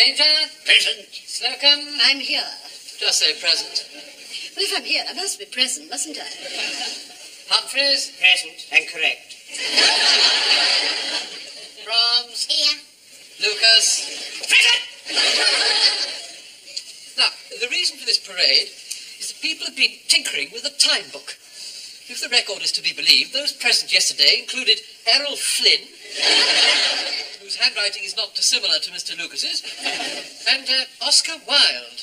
Granger? Present. Slocum? I'm here. Just say present. Well, if I'm here, I must be present, mustn't I? Humphreys? Present and correct. Brahms? Here. Lucas? Present! Now, the reason for this parade is that people have been tinkering with the time book. If the record is to be believed, those present yesterday included Errol Flynn, whose handwriting is not dissimilar to Mr. Lucas's, and Oscar Wilde.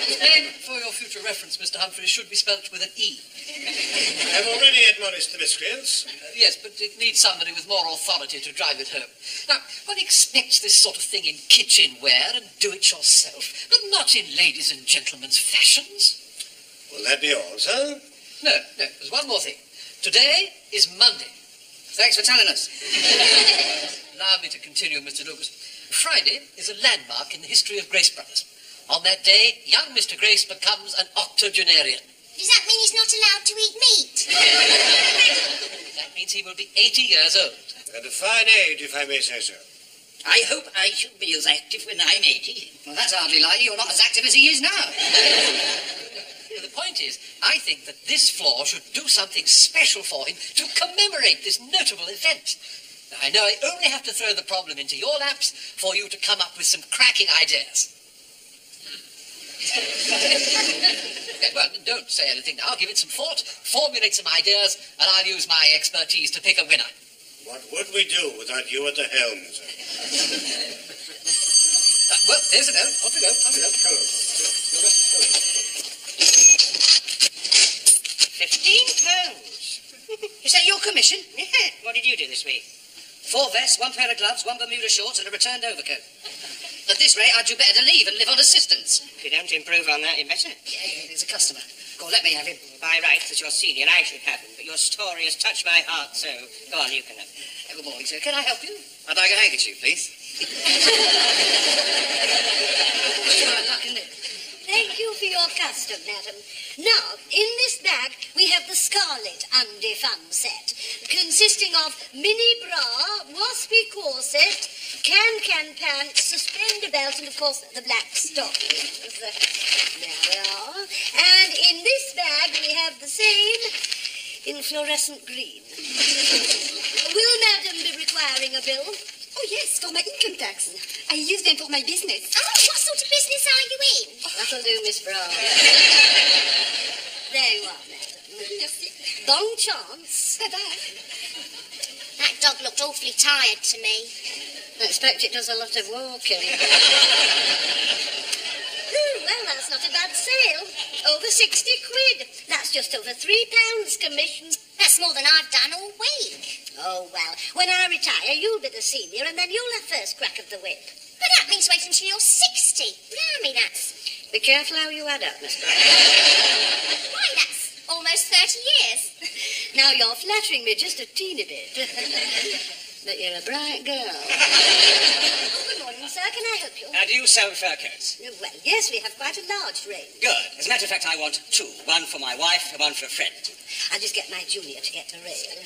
His name, for your future reference, Mr. Humphreys, should be spelt with an E. I've already admonished the miscreants. Yes, but it needs somebody with more authority to drive it home. Now, one expects this sort of thing in kitchenware and do-it-yourself, but not in ladies and gentlemen's fashions. Will that be all, sir? No, there's one more thing. Today is Monday. Thanks for telling us. Allow me to continue, Mr. Lucas. Friday is a landmark in the history of Grace Brothers. On that day, young Mr. Grace becomes an octogenarian. Does that mean he's not allowed to eat meat? That means he will be 80 years old. And a fine age, if I may say so. I hope I shall be as active when I'm 80. Well, that's hardly likely. You're not as active as he is now. The point is, I think that this floor should do something special for him to commemorate this notable event. Now, I know I only have to throw the problem into your laps for you to come up with some cracking ideas. Well, don't say anything now. Give it some thought, formulate some ideas, and I'll use my expertise to pick a winner. What would we do without you at the helm, sir? Well, there's a note. Off we go. £15. Is that your commission? Yeah. What did you do this week? 4 vests, 1 pair of gloves, 1 Bermuda shorts, and a returned overcoat. At this rate, I'd do better to leave and live on assistance. If you don't improve on that, you better. Yeah, there's a customer. Go on, let me have him. By rights, as your senior, I should have him, but your story has touched my heart, so go on, you can have him. Good morning, sir. Can I help you? I'd like a handkerchief, please. My luck, isn't it? Thank you for your custom, madam. Now, in this bag, we have the Scarlet Undy Fun set, consisting of mini bra, waspy corset, can pants, suspender belt, and, of course, the black stockings. There we are. And in this bag, we have the same in fluorescent green. Will madam be requiring a bill? Oh, yes, for my income tax. I use them for my business. Oh, what sort of business are you in? That'll do, Miss Brown. There you are, madam. Merci. Bon chance. Bye-bye. That dog looked awfully tired to me. I expect it does a lot of walking. Well, that's not a bad sale. Over 60 quid. That's just over £3 commission. That's more than I've done all week. Oh, well, when I retire, you'll be the senior, and then you'll have first crack of the whip. But that means wait until you're 60. Blimey, that's... Be careful how you add up, Miss Brown. Why, that's almost 30 years. Now, you're flattering me just a teeny bit. But you're a bright girl. Good morning, sir. Can I help you? Do you sell fur coats? Well, yes, we have quite a large range. Good. As a matter of fact, I want 2. 1 for my wife and 1 for a friend. I'll just get my junior to get the rail.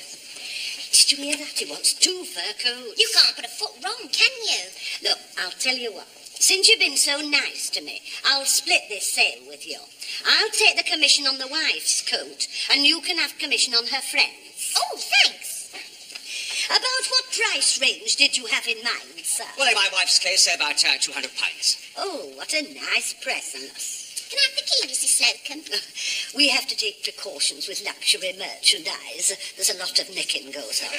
Did you hear that? He wants 2 fur coats. You can't put a foot wrong, can you? Look, I'll tell you what. Since you've been so nice to me, I'll split this sale with you. I'll take the commission on the wife's coat, and you can have commission on her friend's. Oh, thanks. About what price range did you have in mind, sir? Well, in my wife's case, about £200. Oh, what a nice present. Can I have the key, Mrs. Slocum? We have to take precautions with luxury merchandise. There's a lot of nicking goes on.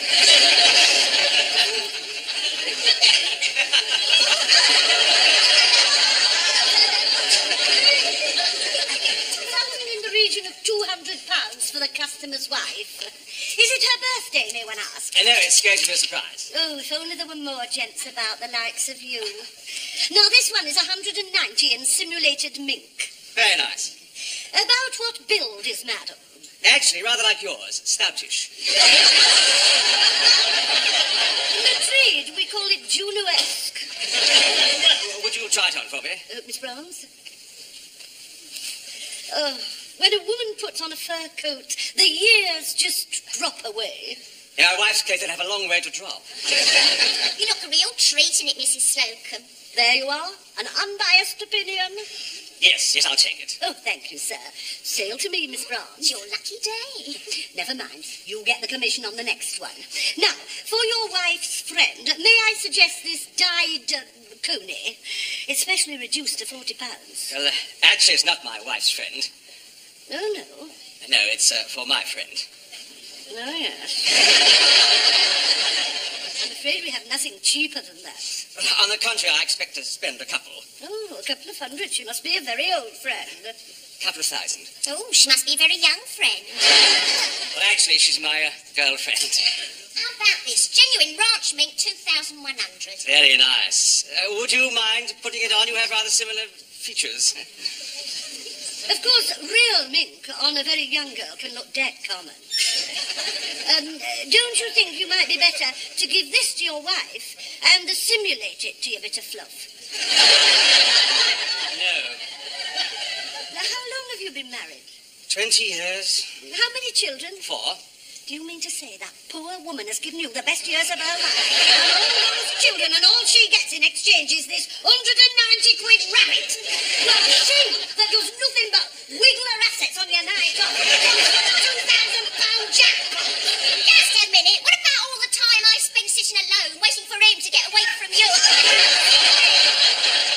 Something in the region of £200 for the customer's wife. Is it her birthday, may one ask? No, it's going to be a surprise. Oh, if only there were more gents about the likes of you. Now, this one is 190 in simulated mink. Very nice. About what build is madam? Actually, rather like yours. Stoutish. In the trade, we call it Juno-esque. Would you try it on for me? Miss Browns? Oh, when a woman puts on a fur coat, the years just drop away. In our wife's case, they'd have a long way to drop. You look a real treat in it, Mrs. Slocum. There you are, an unbiased opinion. Yes, I'll take it. Oh, thank you, sir. Sail to me, Miss Branch. Your lucky day. Never mind. You'll get the commission on the next one. Now, for your wife's friend, may I suggest this dyed coney? It's specially reduced to £40. Well, actually, it's not my wife's friend. Oh, no. No, it's for my friend. Oh, yes. I'm afraid we have nothing cheaper than that. On the contrary, I expect to spend a couple. Oh, a couple of hundred. She must be a very old friend. Couple of thousand. Oh, she must be a very young friend. Well, actually, she's my girlfriend. How about this? Genuine ranch mink, 2,100. Very nice. Would you mind putting it on? You have rather similar features. Of course, real mink on a very young girl can look dead common. Don't you think you might be better to give this to your wife and simulate it to your bit of fluff? No. Now, how long have you been married? 20 years. How many children? 4. Do you mean to say that poor woman has given you the best years of her life? And all those children, and all she gets in exchange is this 190 quid rabbit. Well, she that does nothing but wiggle her assets on your night off. £2,000 jackpot. Just a minute. What about all the time I spend sitting alone, waiting for him to get away from you?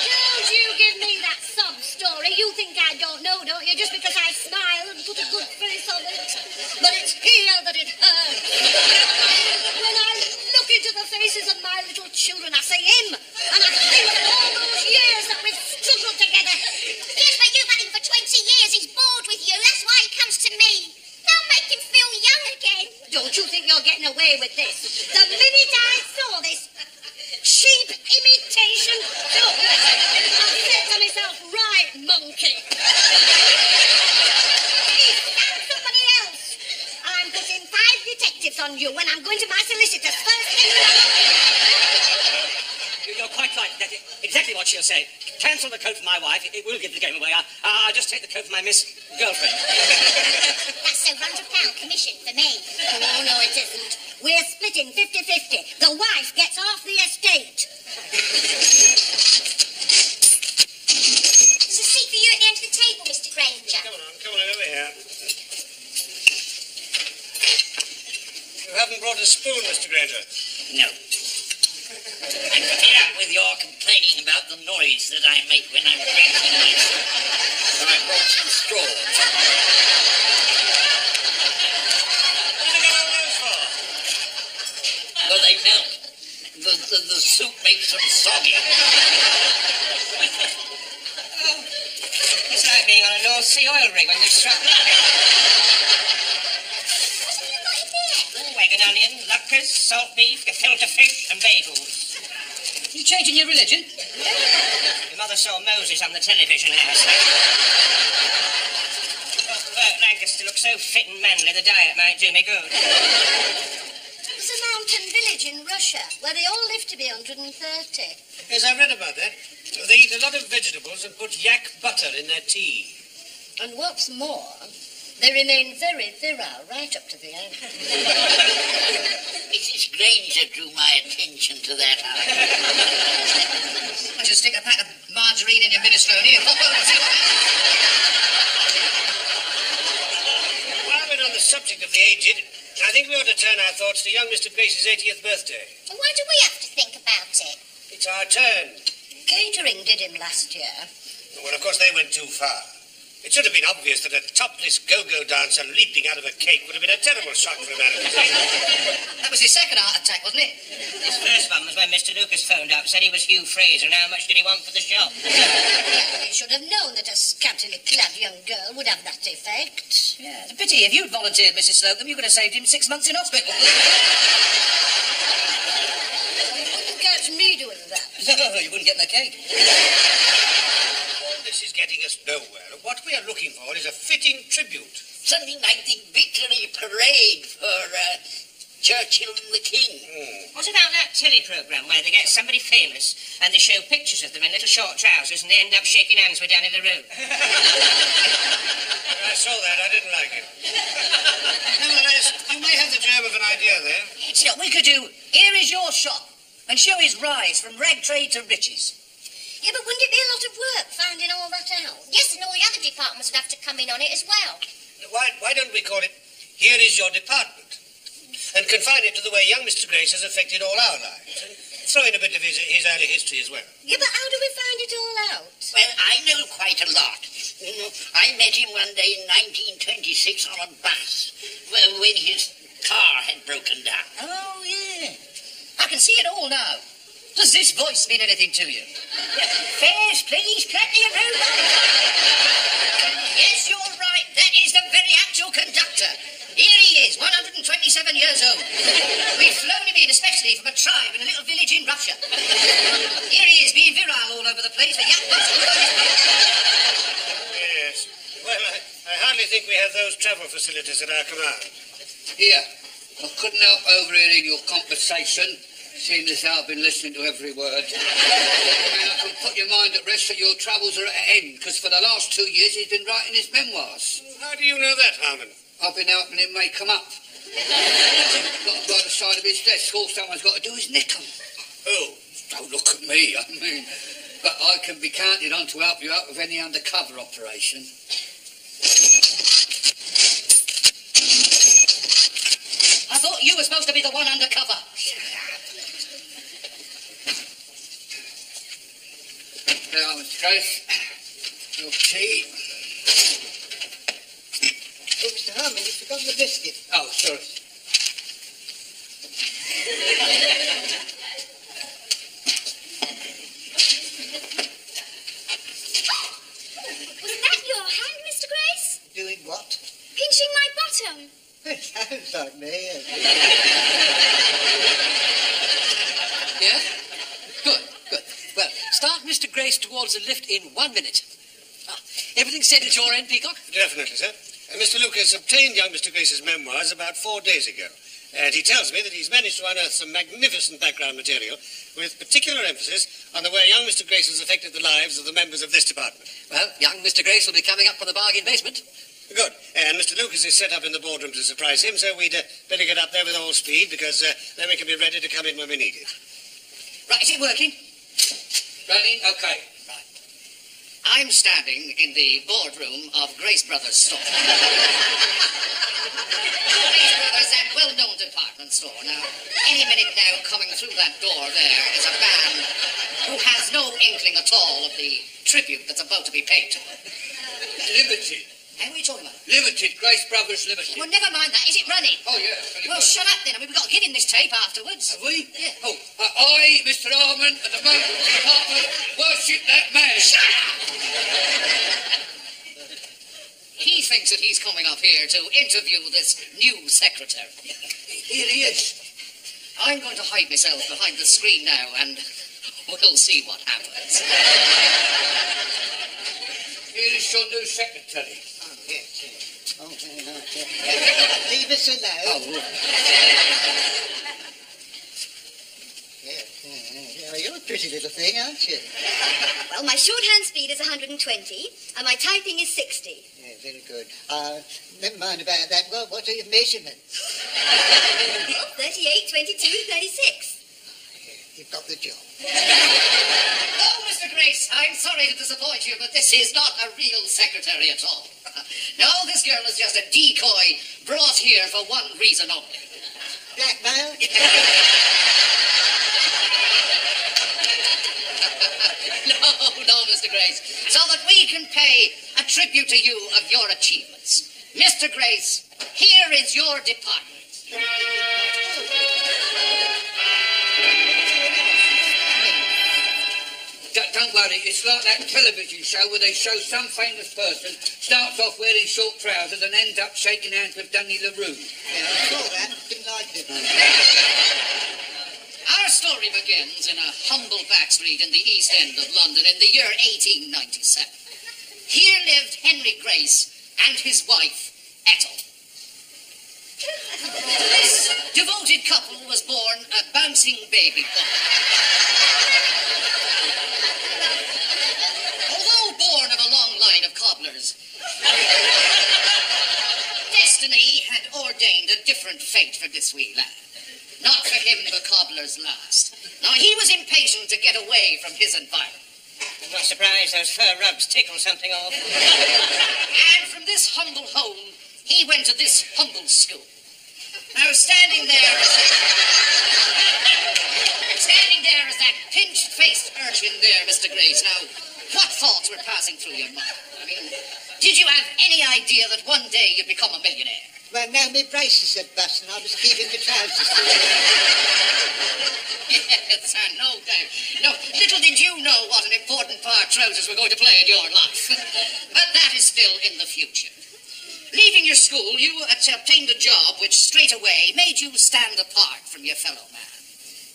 Don't you give me that sob story. You think I don't know, don't you? Just because I smile and put a good face on it. But it's here that it hurts. When I look into the faces of my little children, I say him. And I think of all those years that we've struggled together. Yes, but you've had him for 20 years. He's bored with you. That's why he comes to me. They'll make him feel young again. Don't you think you're getting away with this? The minute I saw this cheap imitation, I said to myself, right, monkey. Somebody else. I'm putting 5 detectives on you when I'm going to my solicitor's first thing. You're quite right. That's exactly what she'll say. Cancel the coat for my wife. It will give the game away. I'll just take the coat for my Miss Girlfriend. That's a £100 commission for me. Oh, no, it isn't. We're splitting 50-50. The wife gets half the estate. There's a seat for you at the end of the table, Mr. Granger. Come on, over here. You haven't brought a spoon, Mr. Granger. No. I'm fed up with your complaining about the noise that I make when I'm drinking this. So I brought some straws. What have you got all those for? Well, they melt. The soup makes them soggy. It's like being on a North Sea oil rig when they struck. Wagon onion, luckers, salt beef, gefilte fish, and bagels. You changing your religion? Your mother saw Moses on the television last night. Bert Lancaster looks so fit and manly, the diet might do me good. It's a mountain village in Russia where they all live to be 130. Yes, I read about that. They eat a lot of vegetables and put yak butter in their tea. And what's more, they remain very virile right up to the end. Mrs. Granger drew my attention to that. I'll just stick a pack of margarine in your minestrone here. While we're on the subject of the aged, I think we ought to turn our thoughts to young Mr. Grace's 80th birthday. And why do we have to think about it? It's our turn. Catering did him last year. Well, of course, they went too far. It should have been obvious that a topless go-go dancer leaping out of a cake would have been a terrible shock for a man of his age. That was his second heart attack, wasn't it? His first one was when Mr. Lucas phoned up, said he was Hugh Fraser, and how much did he want for the shop? He should have known that a scantily clad young girl would have that effect. Yeah, it's a pity. If you'd volunteered, Mrs. Slocum, you could have saved him 6 months in hospital. You wouldn't catch me doing that. No, you wouldn't get the cake. All this is getting us nowhere. What we are looking for is a fitting tribute. Something like the victory parade for Churchill and the King. What about that telly programme where they get somebody famous and they show pictures of them in little short trousers and they end up shaking hands with down in the room? I saw that. I didn't like it. Nevertheless, you may have the germ of an idea there. See, what we could do, here is your shop, and show his rise from rag trade to riches. Yeah, but wouldn't it be a lot of work finding all that out? Yes, and all the other departments would have to come in on it as well. Why don't we call it, Here is Your Department? And confine it to the way young Mr. Grace has affected all our lives. And throw in a bit of his early history as well. Yeah, but how do we find it all out? Well, I know quite a lot. I met him one day in 1926 on a bus when his car had broken down. Oh, yeah. I can see it all now. Does this voice mean anything to you? Fares, please, plenty of room. Yes, you're right. That is the very actual conductor. Here he is, 127 years old. We've flown him in especially from a tribe in a little village in Russia. Here he is, being virile all over the place for yak butts. Yes. Well, I hardly think we have those travel facilities at our command. Here, I couldn't help overhearing your conversation, seeing as how I've been listening to every word. And I can put your mind at rest that your troubles are at an end, because for the last 2 years he's been writing his memoirs. How do you know that, Harmon? I've been helping him make them up. Got by the side of his desk. All someone's got to do is nick them. Who? Don't look at me, I mean. But I can be counted on to help you out with any undercover operation. I thought you were supposed to be the one undercover. Now, Mr. Grace, your tea. Oh, Mr. Harmon, you've forgotten the biscuit. Oh, sorry. Was that your hand, Mr. Grace? Doing what? Pinching my bottom. It sounds like me. Yeah? Good, good. Well, start Mr. Grace towards the lift in 1 minute. Everything set at your end, Peacock? Definitely, sir. Mr. Lucas obtained young Mr. Grace's memoirs about 4 days ago. And he tells me that he's managed to unearth some magnificent background material with particular emphasis on the way young Mr. Grace has affected the lives of the members of this department. Well, young Mr. Grace will be coming up from the bargain basement. Good. And Mr. Lucas is set up in the boardroom to surprise him, so we'd better get up there with all speed, because then we can be ready to come in when we need it. Right, is it working? Running? Okay. Right. I'm standing in the boardroom of Grace Brothers store. Grace Brothers, that well-known department store. Now, any minute now, coming through that door there is a man who has no inkling at all of the tribute that's about to be paid to him. Limited. Hey, what are you talking about? Limited. Grace Brothers Limited. Well, never mind that. Is it running? Oh, yeah. Well, shut up then. I mean, we've got to give him this tape afterwards. Have we? Yeah. Oh, I, Mr. Harmon, and the Motor Department worship that man. Shut up! He thinks that he's coming up here to interview this new secretary. Here he is. I'm going to hide myself behind the screen now, and we'll see what happens. Here is your new secretary. Oh, yes, yes. Oh, very nice. Leave us alone. Oh, right. Yes, yeah. You're a pretty little thing, aren't you? Well, my shorthand speed is 120, and my typing is 60. Yeah, very good. Never mind about that. Well, what are your measurements? 38, 22, 36. You've got the job. Oh, Mr. Grace, I'm sorry to disappoint you, but this is not a real secretary at all. No, this girl is just a decoy brought here for one reason only. Blackmail? No, Mr. Grace. So that we can pay a tribute to you of your achievements. Mr. Grace, here is your department. Don't worry, it's like that television show where they show some famous person starts off wearing short trousers and ends up shaking hands with Danny LaRue. Yeah, I saw that. Didn't like it. Our story begins in a humble back street in the East End of London in the year 1897. Here lived Henry Grace and his wife, Ethel. This devoted couple was born a bouncing baby boy. Although born of a long line of cobblers, destiny had ordained a different fate for this wee lad. Not for him the cobbler's last. Now, he was impatient to get away from his environment. I'm not surprised those fur rugs tickle something off. And from this humble home, he went to this humble school. Now, standing there as that pinched-faced urchin there, Mr. Grace, now, what thoughts were passing through your mind? I mean, did you have any idea that one day you'd become a millionaire? Well, no, my braces had bust and I was keeping the trousers. Yes, sir, no doubt. No, little did you know what an important part trousers were going to play in your life. But that is still in the future. Leaving your school, you obtained a job which straight away made you stand apart from your fellow man.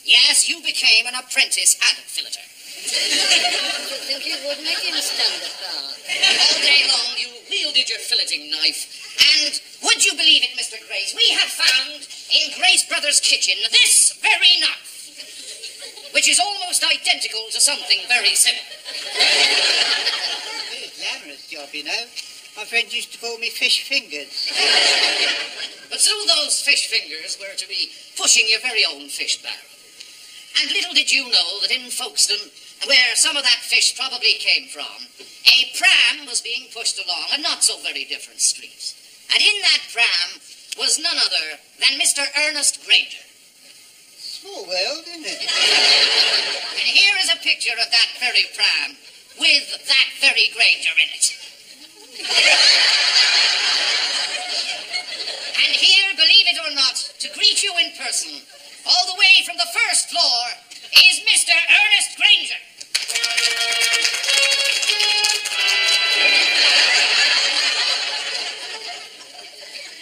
Yes, you became an apprentice adult filleter. I think you would make him stand apart. All day long you wielded your filleting knife, and would you believe it, Mr. Grace, we have found in Grace Brothers' kitchen this very knife, which is almost identical to something very similar. Very glamorous job, you know. My friends used to call me fish fingers. But through those fish fingers were to be pushing your very own fish barrel. And little did you know that in Folkestone, where some of that fish probably came from, a pram was being pushed along a not so very different street. And in that pram was none other than Mr. Ernest Granger. Small world, isn't it? And here is a picture of that very pram with that very Granger in it. And here, believe it or not, to greet you in person, all the way from the first floor, is Mr. Ernest Granger.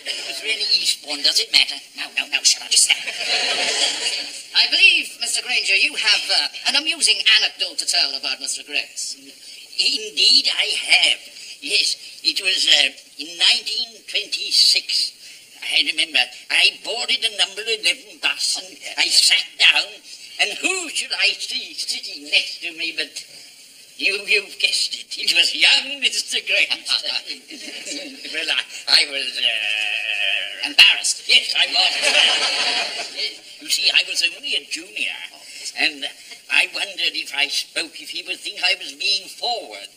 It was really Eastbourne, does it matter? No, shall I just stand? I believe, Mr. Granger, you have an amusing anecdote to tell about Mr. Grace. Indeed, I have. Yes, it was in 1926. I remember I boarded a number 11 bus and I sat down, and who should I see sitting next to me but you've guessed it. It was young Mr. Grace. Well, I was Embarrassed. Yes, I was. You see, I was only a junior, and I wondered if I spoke, if he would think I was being forward.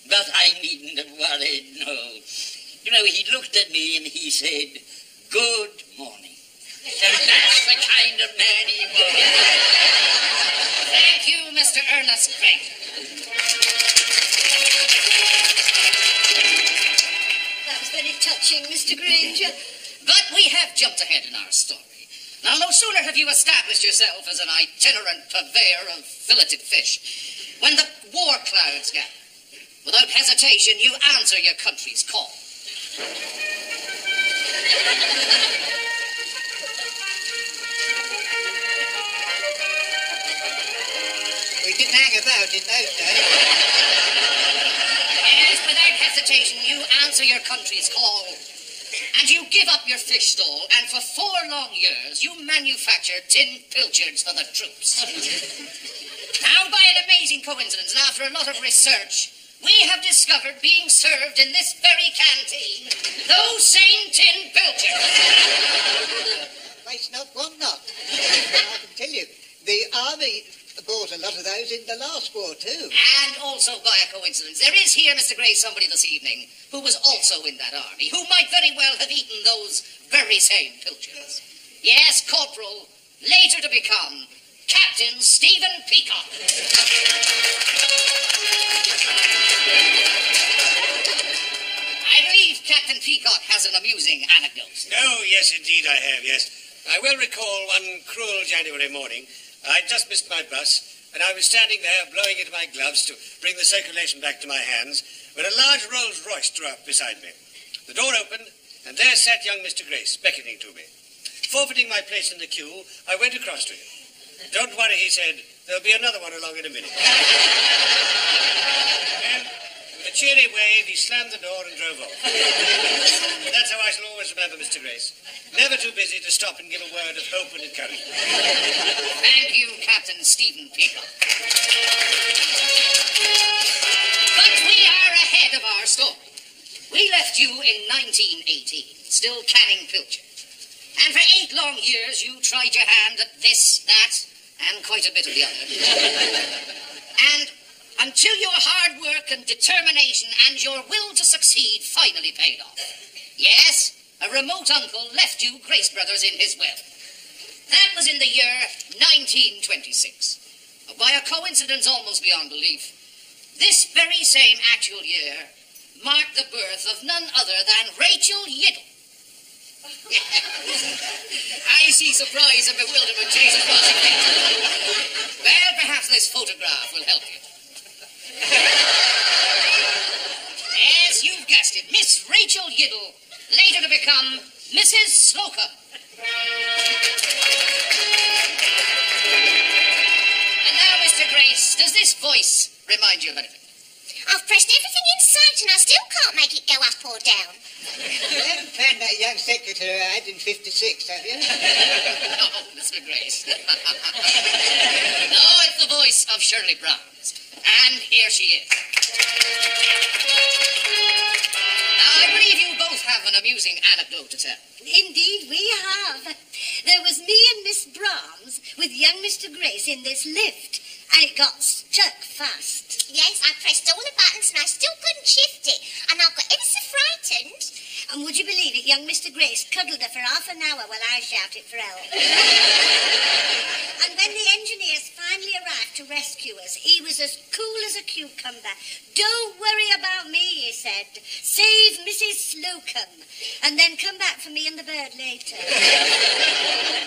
But I needn't have worried, no. You know, he looked at me and he said, "Good morning." And that's the kind of man he was. Thank you, Mr. Ernest Granger. That was very touching, Mr. Granger. But we have jumped ahead in our story. Now, no sooner have you established yourself as an itinerant purveyor of filleted fish, when the war clouds gather. Without hesitation, you answer your country's call. We didn't hang about in those days. Yes, without hesitation, you answer your country's call. And you give up your fish stall, and for 4 long years, you manufacture tin pilchards for the troops. Now, by an amazing coincidence, and after a lot of research, we have discovered being served in this very canteen those same tin pilchards. Waste not, want not. I can tell you, the army bought a lot of those in the last war too. And also, by a coincidence, there is here, Mr. Gray, somebody this evening who was also in that army, who might very well have eaten those very same pilchards. Yes, Corporal, later to become Captain Stephen Peacock. I believe Captain Peacock has an amusing anecdote. Oh, yes, indeed I have, yes. I well recall one cruel January morning. I'd just missed my bus, and I was standing there blowing into my gloves to bring the circulation back to my hands, when a large Rolls Royce drew up beside me. The door opened, and there sat young Mr. Grace, beckoning to me. Forfeiting my place in the queue, I went across to him. "Don't worry," he said, "there'll be another one along in a minute." And with a cheery wave, he slammed the door and drove off. That's how I shall always remember Mr. Grace. Never too busy to stop and give a word of hope and encouragement. Thank you, Captain Stephen Peacock. But we are ahead of our story. We left you in 1918, still canning pilchard. And for 8 long years, you tried your hand at this, that, and quite a bit of the other. And until your hard work and determination and your will to succeed finally paid off. Yes, a remote uncle left you Grace Brothers in his will. That was in the year 1926. By a coincidence almost beyond belief, this very same actual year marked the birth of none other than Rachel Yiddle. I see surprise and bewilderment chase across your face. Well, perhaps this photograph will help you. Yes, you've guessed it. Miss Rachel Yiddle, later to become Mrs. Slocum. And now, Mr. Grace, does this voice remind you of anything? I've pressed everything in sight and I still can't make it go up or down. You haven't found that young secretary I had in 56, have you? No, Mr. Grace. No, it's the voice of Shirley Brown's. And here she is. Now, I believe you both have an amusing anecdote to tell. Indeed, we have. There was me and Miss Brahms with young Mr. Grace in this lift, and it got stuck fast. Yes, I pressed all the buttons and I still couldn't shift it. And I got ever so frightened. And would you believe it, young Mr. Grace cuddled her for half an hour while I shouted for help. And when the engineers finally arrived to rescue us, he was as cool as a cucumber. "Don't worry about me," he said. "Save Mrs. Slocum, and then come back for me and the bird later."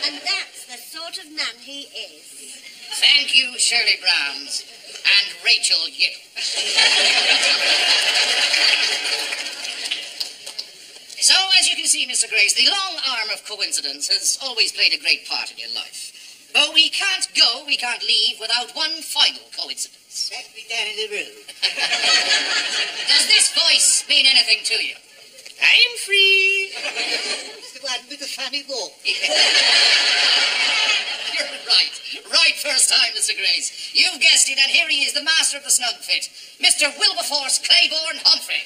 And that's the sort of man he is. Thank you, Shirley Brown's and Rachel Yiddle. So, as you can see, Mr. Grace, the long arm of coincidence has always played a great part in your life. But we can't go, we can't leave without one final coincidence. That's me down in the room. Does this voice mean anything to you? I'm free. It's the one with the funny walk. You're right. Right first time, Mr. Grace. You've guessed it, and here he is, the master of the snug fit, Mr. Wilberforce Claiborne Humphrey.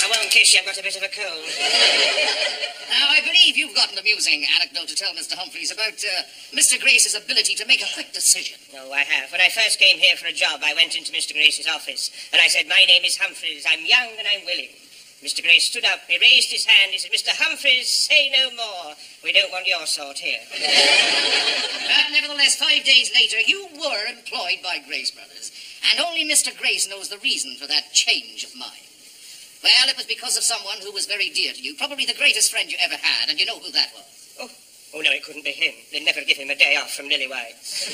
I won't kiss you, I've got a bit of a cold. Now, I believe you've got an amusing anecdote to tell Mr. Humphreys about Mr. Grace's ability to make a quick decision. Oh, I have. When I first came here for a job, I went into Mr. Grace's office, and I said, "My name is Humphreys. I'm young and I'm willing." Mr. Grace stood up, he raised his hand, he said, "Mr. Humphreys, say no more. We don't want your sort here." But nevertheless, 5 days later, you were employed by Grace Brothers, and only Mr. Grace knows the reason for that change of mind. Well, it was because of someone who was very dear to you, probably the greatest friend you ever had, and you know who that was. Oh, no, it couldn't be him. They'd never give him a day off from Lily White's.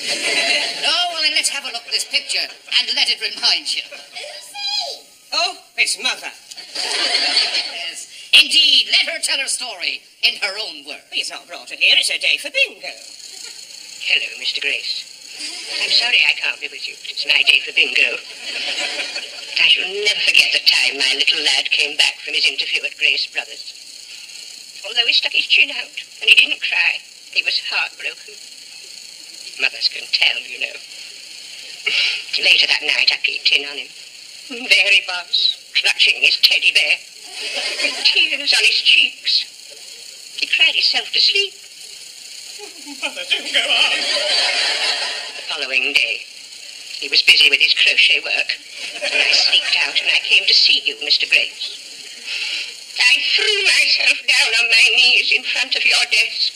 No, well, then let's have a look at this picture and let it remind you. Lucy! Oh, it's Mother. Yes, indeed, let her tell her story in her own words. He's not brought her here. It's her day for bingo. Hello, Mr. Grace. I'm sorry I can't be with you. It's my day for bingo. But I shall never forget the time my little lad came back from his interview at Grace Brothers. Although he stuck his chin out and he didn't cry, he was heartbroken. Mothers can tell, you know. Later that night, I peeked in on him. There he was, clutching his teddy bear, with tears on his cheeks. He cried himself to sleep. Mother, don't go on. The following day, he was busy with his crochet work, and I sneaked out and I came to see you, Mr. Grace. I threw myself down on my knees in front of your desk,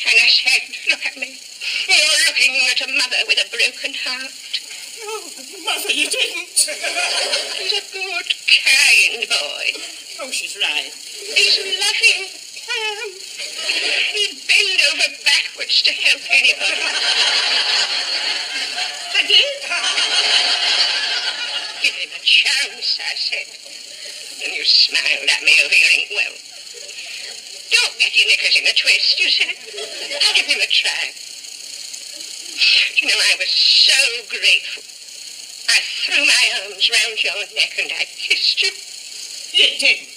and I said, "Look at me. You're looking at a mother with a broken heart." Oh, Mother, you didn't. He's a good, kind boy. Oh, she's right. He's loving. He'd bend over backwards to help anybody. I did? Give him a chance, I said. And you smiled at me over your inkwell. Don't get your knickers in a twist, you said. I'll give him a try. You know, I was so grateful. I threw my arms round your neck and I kissed you. You didn't.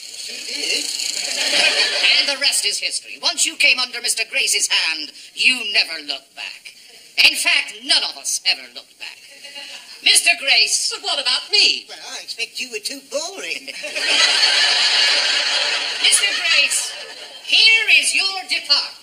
And the rest is history. Once you came under Mr. Grace's hand, you never looked back. In fact, none of us ever looked back. Mr. Grace, But what about me? Well, I expect you were too boring. Mr. Grace, here is your department.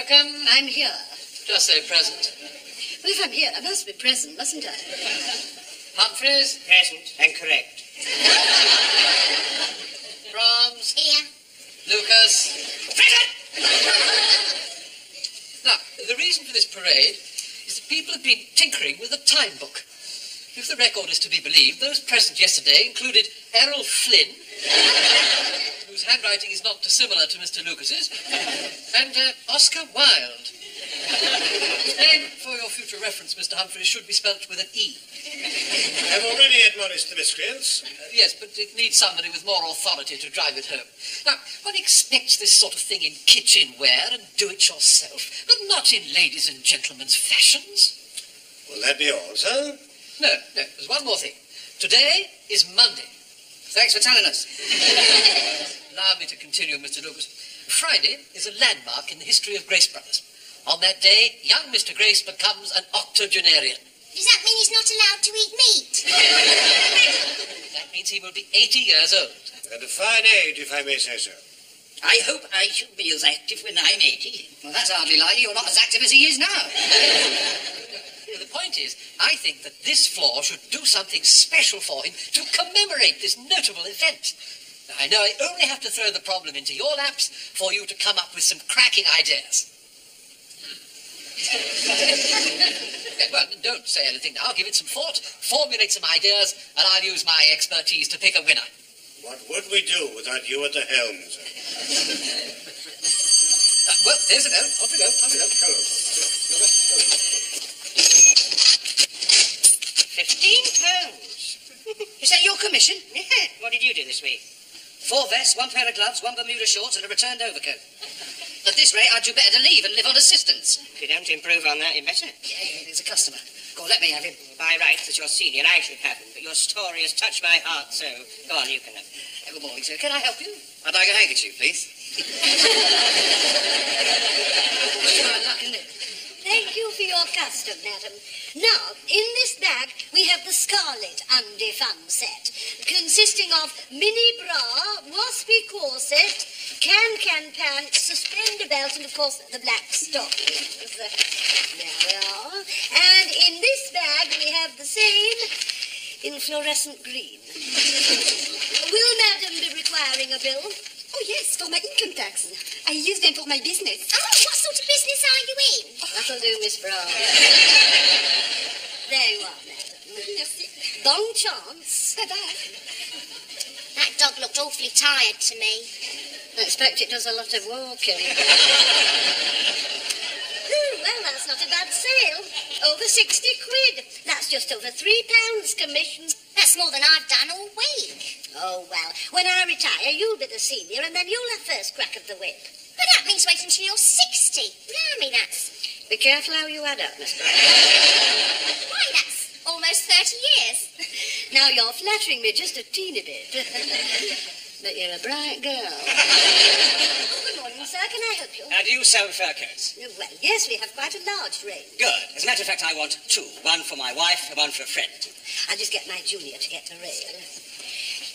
Slocum? I'm here. Just say present. Well, if I'm here, I must be present, mustn't I? Humphreys? Present and correct. Brahms? Here. Lucas? Now, the reason for this parade is that people have been tinkering with the time book. If the record is to be believed, those present yesterday included Errol Flynn, whose handwriting is not dissimilar to Mr. Lucas's, and Oscar Wilde. His name, for your future reference, Mr. Humphreys, should be spelt with an E. I've already admonished the miscreants. Yes, but it needs somebody with more authority to drive it home. Now, one expects this sort of thing in kitchenware and do-it-yourself, but not in ladies' and gentlemen's fashions. Will that be all, sir? No, there's one more thing. Today is Monday. Thanks for telling us. Allow me to continue, Mr. Lucas. Friday is a landmark in the history of Grace Brothers. On that day, young Mr. Grace becomes an octogenarian. Does that mean he's not allowed to eat meat? That means he will be 80 years old. And a fine age, if I may say so. I hope I shall be as active when I'm 80. Well, that's hardly likely. You're not as active as he is now. The point is, I think that this floor should do something special for him to commemorate this notable event. Now, I know I only have to throw the problem into your laps for you to come up with some cracking ideas. Well, don't say anything now. Give it some thought, formulate some ideas, and I'll use my expertise to pick a winner. What would we do without you at the helm, sir? Well, there's a note. Off we go. £15. Is that your commission? Yeah. What did you do this week? 4 vests, 1 pair of gloves, 1 Bermuda shorts, and a returned overcoat. At this rate, I'd do better to leave and live on assistance. If you don't improve on that, you better. Yeah, there's a customer. Go on, let me have him. By rights, as your senior, I should have him, but your story has touched my heart, so go on, you can have him. Good morning, sir. Can I help you? I'd like a handkerchief, please. Thank you for your custom, madam. Now, in this bag, we have the Scarlet Andy Fun set, consisting of mini bra, waspy corset, can pants, suspender belt, and, of course, the black stockings. There we are. And in this bag, we have the same in fluorescent green. Will madam be requiring a bill? Oh, yes, for my income tax. I use them for my business. Oh, what sort of business are you in? That'll do, Miss Brown. There you are, madam. Merci. Bon chance. Bye-bye. That dog looked awfully tired to me. I expect it does a lot of walking. Well, that's not a bad sale. Over 60 quid. That's just over £3 commission. That's more than I've done all week. Oh, well, when I retire, you'll be the senior, and then you'll have first crack of the whip. But that means waiting until you're 60. Blimey, that's... Be careful how you add up, Miss Brown. Why, that's almost 30 years. Now, you're flattering me just a teeny bit. But you're a bright girl. Good morning, sir. Can I help you? Do you sell fur coats? Well, yes, we have quite a large range. Good. As a matter of fact, I want 2. 1 for my wife and 1 for a friend. I'll just get my junior to get a rail.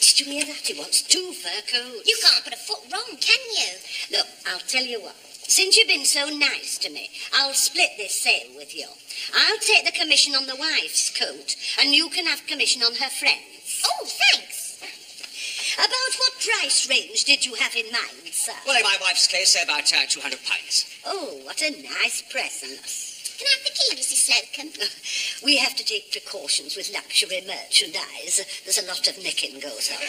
Did you hear that? He wants 2 fur coats. You can't put a foot wrong, can you? Look, I'll tell you what. Since you've been so nice to me, I'll split this sale with you. I'll take the commission on the wife's coat, and you can have commission on her friend's. Oh, thanks. About what price range did you have in mind, sir? Well, in my wife's case, about £200. Oh, what a nice present. Can I have the key, Mrs. Slocum? We have to take precautions with luxury merchandise. There's a lot of nicking goes on.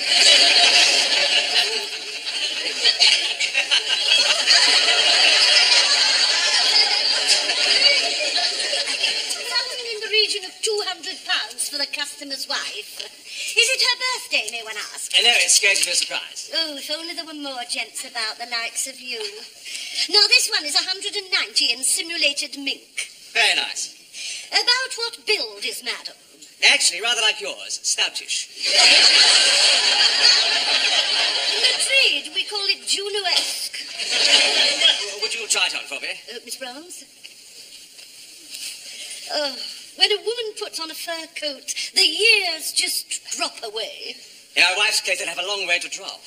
Something in the region of £200 for the customer's wife. Is it her birthday, may one ask? No, it's going to be a surprise. Oh, if only there were more gents about the likes of you. Now, this one is 190 in simulated mink. Very nice. About what build is madam? Actually, rather like yours, stoutish. In Madrid, we call it Juno-esque. Would you try it on for me? Miss Brahms? Oh, when a woman puts on a fur coat, the years just drop away. In our wife's case, they'd have a long way to drop.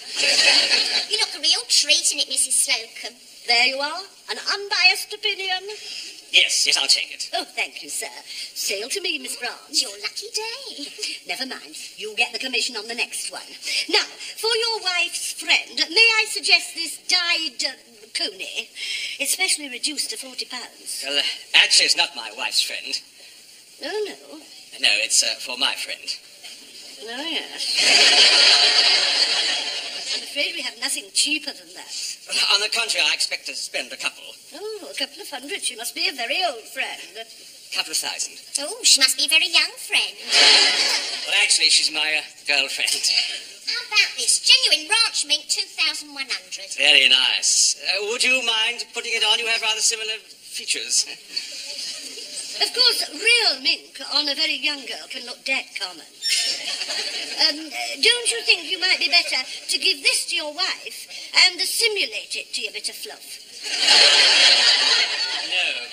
You look a real treat in it, Mrs. Slocum. There you are, an unbiased opinion. Yes, I'll take it. Oh, thank you, sir. Sail to me, Miss Branch. It's your lucky day. Never mind. You get the commission on the next one. Now, for your wife's friend, may I suggest this dyed coney? It's specially reduced to £40. Well, actually, it's not my wife's friend. Oh, no. No, it's for my friend. Oh, yes. I'm afraid we have nothing cheaper than that. On the contrary, I expect to spend a couple. Oh, a couple of hundred. She must be a very old friend. Couple of thousand. Oh, she must be a very young friend. Well, actually, she's my girlfriend. How about this? Genuine ranch mink, 2,100. Very nice. Would you mind putting it on? You have rather similar features. Of course, real mink on a very young girl can look dead common. Don't you think you might be better to give this to your wife and simulate it to your bit of fluff? No.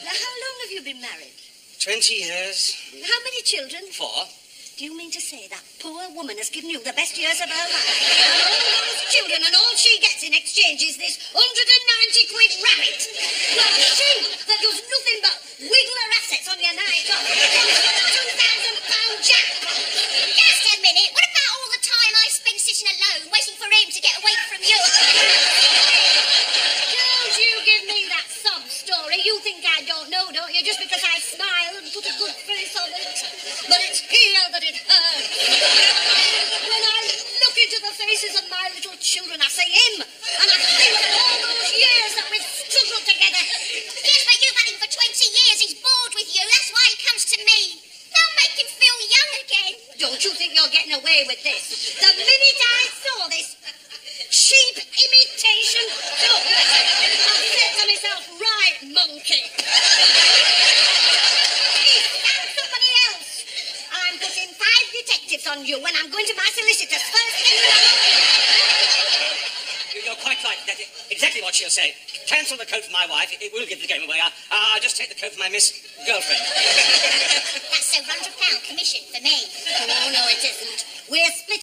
Now, how long have you been married? 20 years. How many children? 4. Do you mean to say that poor woman has given you the best years of her life? And all those children, and all she gets in exchange is this 190 quid rabbit. Well, she that does nothing but wiggle her assets on your night off. £2,000 jackpot. Just a minute. What about all the time I spent sitting alone waiting for him to get away from you? Don't you give me that sob story. You think I don't know, don't you? Just because I smile and put a good face on it. But it's here that it hurts. When I look into the faces of my little children, I see him. And I think of all those years that we've struggled together. Yes, but you've had him for 20 years. He's bored with you. That's why he comes to me. Now make him feel young again. Don't you think you're getting away with this? The minute I saw this cheap imitation, I said to myself, right, monkey. If that's somebody else, I'm putting 5 detectives on you when I'm going to my solicitor's first thing in the morning. You're quite right. That's exactly what she'll say. Cancel the coat for my wife. It will give the game away. I'll just take the coat for my Miss Girlfriend. That's £700 commission for me. Oh, no, it isn't. We're split